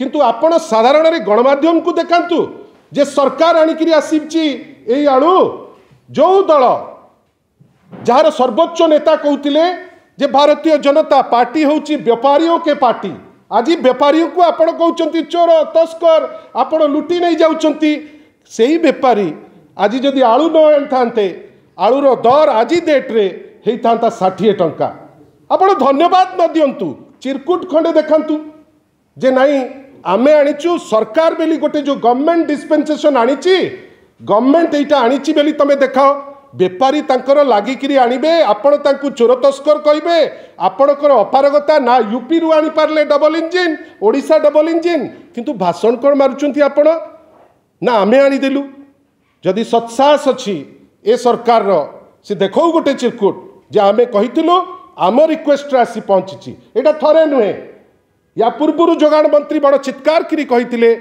किंतु आपण साधारण रे गणमाध्यम को देखांतु जे सरकार आनिकी आसी आलू जो दल जार सर्वोच्च नेता कहते जे भारतीय जनता पार्टी होची व्यापारियों के पार्टी। आज व्यापारियों को आपण कहते चोर तस्कर आपण लुटी नहीं जाउछंती। सेही व्यापारी आज जदि आलू न आनते आलूर दर आज डेट्रे होता 60 टंका। आपण धन्यवाद न दिंतु चिरकुट खंडे देखांतु जे नहीं आमे आनीचु सरकार बेली गोटे जो गवर्नमेंट डिस्पेंसेशन आनी गवर्नमेंट यहाँ आनी बेली तमें देखाओ। बेपारी तांकर लागिकी आणबे आपण तांकु चोर तस्कर कहे आपणकर अपारगता ना यूपी रु आनी Parle double engine Odisha double engine किंतु भाषण कौन मारुचंती आपण ना आमे आनीदेलु। जदि सत्साहस अच्छी ए सरकार से देखो गोटे चिरकुट जे आमे कहितलु आम रिक्वेस्ट आसी पहुंची एटा थरे नुहे या पूर्व जोगाण मंत्री बड़ चित्कार करी कहितिले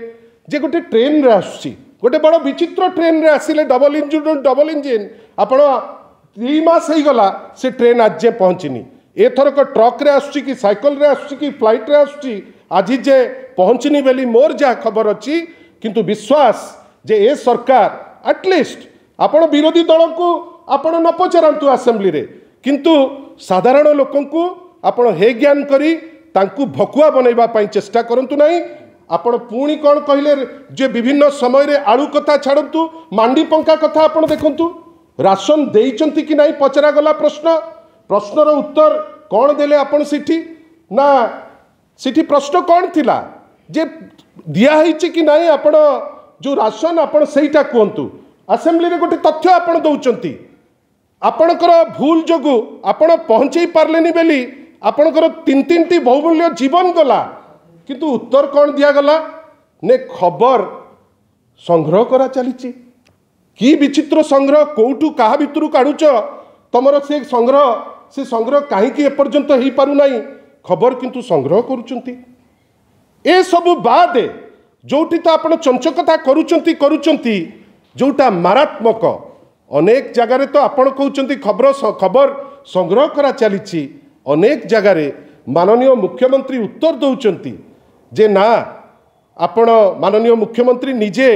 जे गोटे ट्रेन रे आसुची गोटे बड़ विचित्र ट्रेन रे आसिले डबल इंजिन आपण 3 मास हो गला से ट्रेन आज जे पहुँचनी एथरक ट्रक रे आसुची कि साइकिल रे आसुची कि फ्लाइट रे आसुची आज जे पहुँचनी बेली मोर जहाँ खबर अच्छी किंतु विश्वास जे ए सरकार एटलिस्ट आपण विरोधी दल को आपण न पचारतु आसेम्बली रे किंतु साधारण लोकं को आपण हे ज्ञान करी तांकु भकुआ बनैबा पई चेष्टा करंतु नहीं। आपण पुणी कौन कहले जे विभिन्न समय रे आलू कथा छाड़तु मांडी पंखा कथा आपण देखंतु राशन देइचंती कि नहीं पचरा गला प्रश्नर उत्तर कौन देले आपण सिठी ना सिठी प्रश्न कौन थिला जे दिया हिची कि नहीं आपण जो राशन आपण सेटा कहतु असेंबली रे गोटे तथ्य आपण दउचंती आपणकर भूल जोगु आपण पहुँचे पारलेनी बेली आपणकर 3-3टी बहुमूल्य जीवन गला किंतु उत्तर कौन दिया गला ने खबर संग्रह करा चली कि विचित्र संग्रह कौटू क्या भितर काढ़ुच तुमर से संग्रह कहीं एपर्यंत हो पारु नहीं खबर किंतु संग्रह करुचंती। ए सबु बाद जोटी तो आपण चंचकता करुचंती जोटा मारात्मक अनेक जगार तो आपण कहते खबर संग्रह करा चली अनेक जगार माननीय मुख्यमंत्री उत्तर दौरान जे ना आपण माननीय मुख्यमंत्री निजे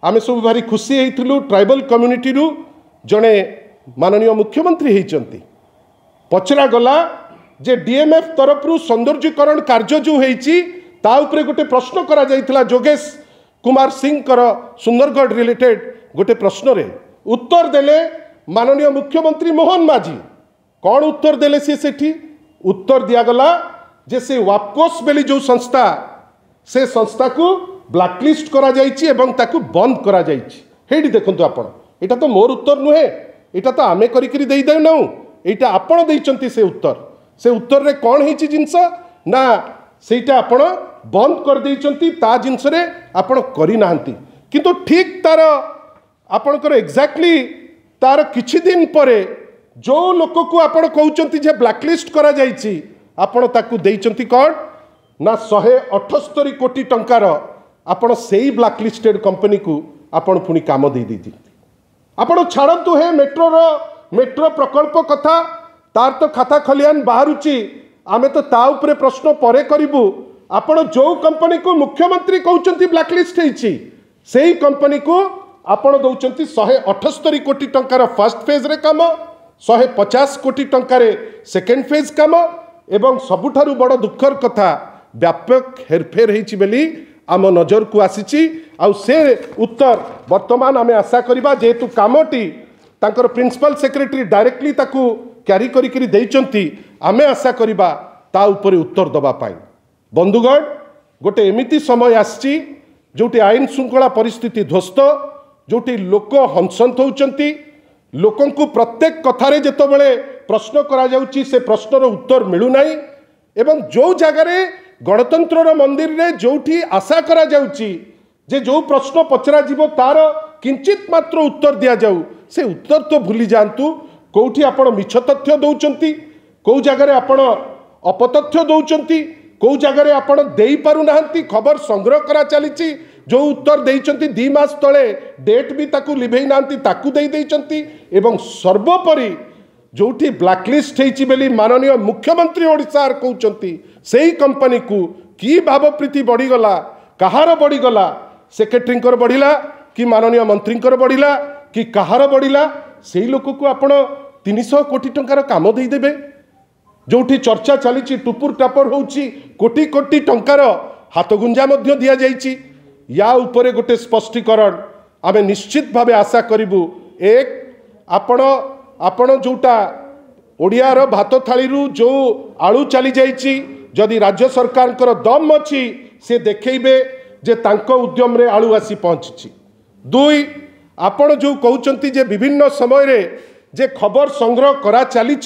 आमे सब भारी खुशी होइथिलु ट्राइबल कम्युनिटी रु जड़े माननीय मुख्यमंत्री होइचंती पचरा गला जे डीएमएफ तरफ रु सौंदर्यीकरण कार्य जो होइची ता उपरे गोटे प्रश्न करा जाइथिला जोगेश कुमार सिंह कर सुंदरगढ़ रिलेटेड गोटे प्रश्न रे उत्तर देले माननीय मुख्यमंत्री मोहन माझी। कौन उत्तर देले सेठी उत्तर दियागला जे से वापकोस बेली जो संस्था से संस्था को ब्लैकलिस्ट करा जाइछि एवं ताकू बंद करा जाइछि। हेडी देखंतु आपण एटा तो मोर उत्तर नुहे एटा तो आमे करी करी देई देउ नउ एटा आपण देइचंती से उत्तर रे कौन हिची जिंस ना सेटा आपण बंद कर देइचंती ता जिंस रे आपण करी नाहंती किंतु ठीक तार आपणकर एग्जैक्टली तार किछि दिन परे जो लोक को आपण कहउचंती जे ब्लैकलिस्ट करा जाइछि आपण ताकू देइचंती कौन ना 178 कोटी टंकार आपण सेही ब्लैकलिस्टेड कंपनी को आपण पुनी काम दे दी आपण छाड़तु हे मेट्रो प्रकल्प कथा तार तो खाता खलियान बाहरुची आमे तो ता उपरे प्रश्न परे करिबु। आपण जो कंपनी को मुख्यमंत्री कहउचंती ब्लैकलिस्ट हेछि सेही कंपनी को आपण दउचंती 178 कोटी टंकार फर्स्ट फेज रे काम 150 कोटी टंकार सेकेंड फेज काम एवं सबुठारु बड़ दुखर कथा व्यापक हेरफेर होइछि बेली आम नजर को आसीची आउ से उत्तर वर्तमान आमे आशा करिबा जेतु कामटी तांकर प्रिंसिपल सेक्रेटरी डायरेक्टली ताकू क्यारी करी करी देइचंती आमे आशा करिबा ता उपरे उत्तर दबा पाई। बंधुगण गोटे एमिति समय आसी जोटी आईन श्रृंखला परिस्थिति ध्वस्त जोटी लोक हंसंत होउचंती लोकं को प्रत्येक कथारे जेतबेले प्रश्न करा जाउची से प्रश्नर उत्तर मिलू नाही एवं जो जगार गणतंत्र मंदिर रे जोठी आशा करा जाउची जे जो प्रश्न पचरा जीवो तार किंचित मात्र उत्तर दिया जाऊ से उत्तर तो भूली जातु कौटी आपण मिछ तथ्य दौचंती कौ जगार आपण अपतथ्य दौचंती कौ जगार आपण देई पारु नाहंती खबर संग्रह करा चली जो उत्तर देइचंती 2 मास तले डेट भी ताकू लिभेई नांती ताकू देई देइचंती एवं सर्वोपरि जोठी ब्लैकलिस्ट हेछि बेली माननीय मुख्यमंत्री ओडिशार कहउचंती सेही कंपनी को कि भावप्रीति बढ़ीगला कहार बढ़ीगला सेक्रेटरी बढ़िला कि माननीय मंत्री बढ़िला कि कहार बढ़िला से लोक को आपण 300 कोटी टंकार काम देदेवे जोठी चर्चा चली टुपुर टापर होची कोटी कोटी टंकार हाथ गुंजा दि जाइए या उपरे गोटे स्पष्टीकरण आमे निश्चित भावे आशा करूँ। एक आपण जोटा ओडियार भात थाली जो आलू चली जाइए जदि राज्य सरकार दम अच्छी से देखइबे जे तांको उद्यम रे आलू आसी पहुँची। दुई आपण जो कहते जे विभिन्न समय रे जे खबर संग्रह करा चली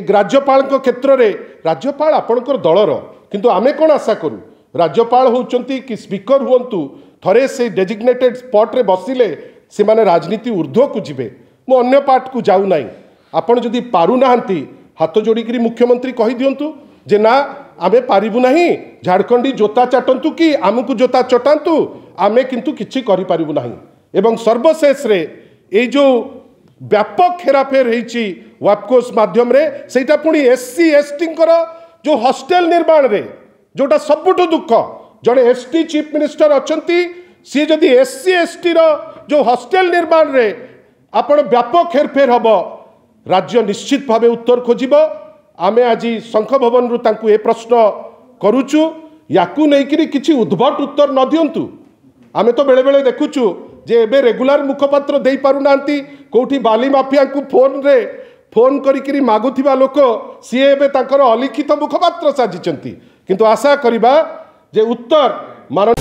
राज्यपाल क्षेत्र में राज्यपाल आपणकर दलर किंतु आमे कौन आशा करूँ राज्यपाल होउचंती कि स्पीकर हुंतु थरे से डेजिग्नेटेड स्पॉट रे बसिले से माने राजनीति ऊर्ध्व को जिबे मो अन्य पार्ट को जाऊ नाही। आपण जदि पारु नाहंती हाथ जोड़िकी मुख्यमंत्री कहि दियंतु जे ना आमे पारिबु नाही झारखंडी जोता चाटंतु कि आमको जोता चटांतु आमे किंतु किछि करि पारिबु नाही। एवं सर्वशेष रे ए जो व्यापक हेराफेर होती वापकोस माध्यम रे सेटा पुणी एससी एसटी जो हॉस्टेल निर्माण रे जोटा सबुठ दुख जड़े एसटी चीफ मिनिस्टर अछंती सी जदि एससी एसटी रो जो हॉस्टेल निर्माण रे आपण व्यापक हेरफेर हम राज्य निश्चित भावे उत्तर खोजिब। आमे आज शंख भवन रु तांकु ए प्रश्न करूचु याकू नेकिरी किछि उद्भट उत्तर न दियंतु। आमे तो बेले बेले देखुचु जे एबे रेगुलर मुखपात्र दे पारु नांती कोठी बाली माफिया को फोन करिकिरी मागुथिबा लोक सी एबे तांकर अलिखित मुखपात्र साजिचंती किंतु आशा करिबा जे उत्तर मान